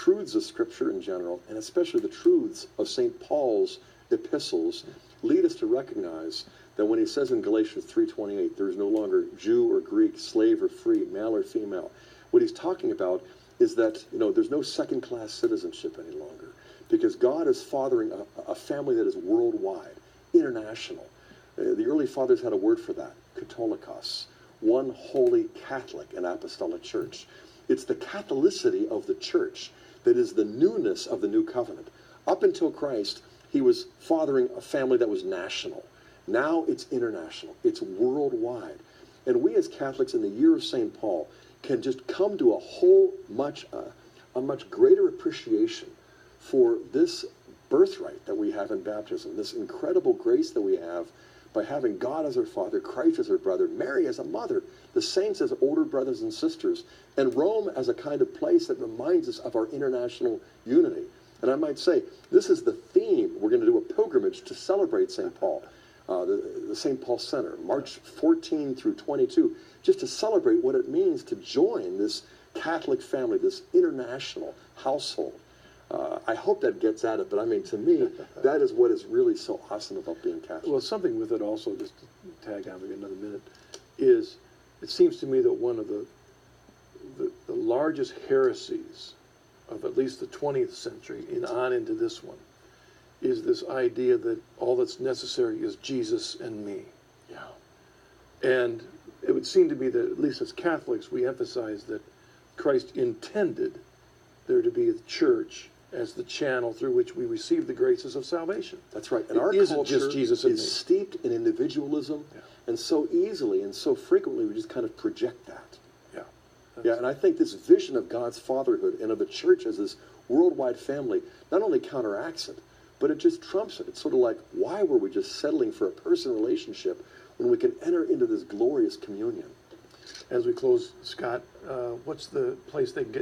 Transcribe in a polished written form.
truths of Scripture in general, and especially the truths of St. Paul's epistles, lead us to recognize that when he says in Galatians 3:28, there is no longer Jew or Greek, slave or free, male or female, what he's talking about is that, there's no second-class citizenship any longer, because God is fathering a family that is worldwide, international. The early fathers had a word for that, Catholicos, one holy Catholic and apostolic church. It's the Catholicity of the church that is the newness of the new covenant. Up until Christ, he was fathering a family that was national. Now it's international. It's worldwide. And we as Catholics in the year of St. Paul can just come to a much greater appreciation for this birthright that we have in baptism, this incredible grace that we have by having God as our Father, Christ as our brother, Mary as a mother, the saints as older brothers and sisters, and Rome as a kind of place that reminds us of our international unity. And I might say, this is the theme. We're going to do a pilgrimage to celebrate St. Paul, the St. Paul Center, March 14 through 22, just to celebrate what it means to join this Catholic family, this international household. I hope that gets at it, but I mean, to me, that is what is really so awesome about being Catholic. Well, something with it also, just to tag on maybe another minute, is it seems to me that one of the largest heresies of at least the 20th century and on into this one is this idea that all that's necessary is Jesus and me. Yeah. And it would seem to be that, at least as Catholics, we emphasize that Christ intended there to be a church as the channel through which we receive the graces of salvation. That's right. And our culture just Jesus and me. is steeped in individualism, and so easily and so frequently we just kind of project that. Yeah, and I think this vision of God's fatherhood and of the church as this worldwide family not only counteracts it, but it just trumps it. It's sort of like, why were we just settling for a person relationship when we can enter into this glorious communion? As we close, Scott, what's the place they can get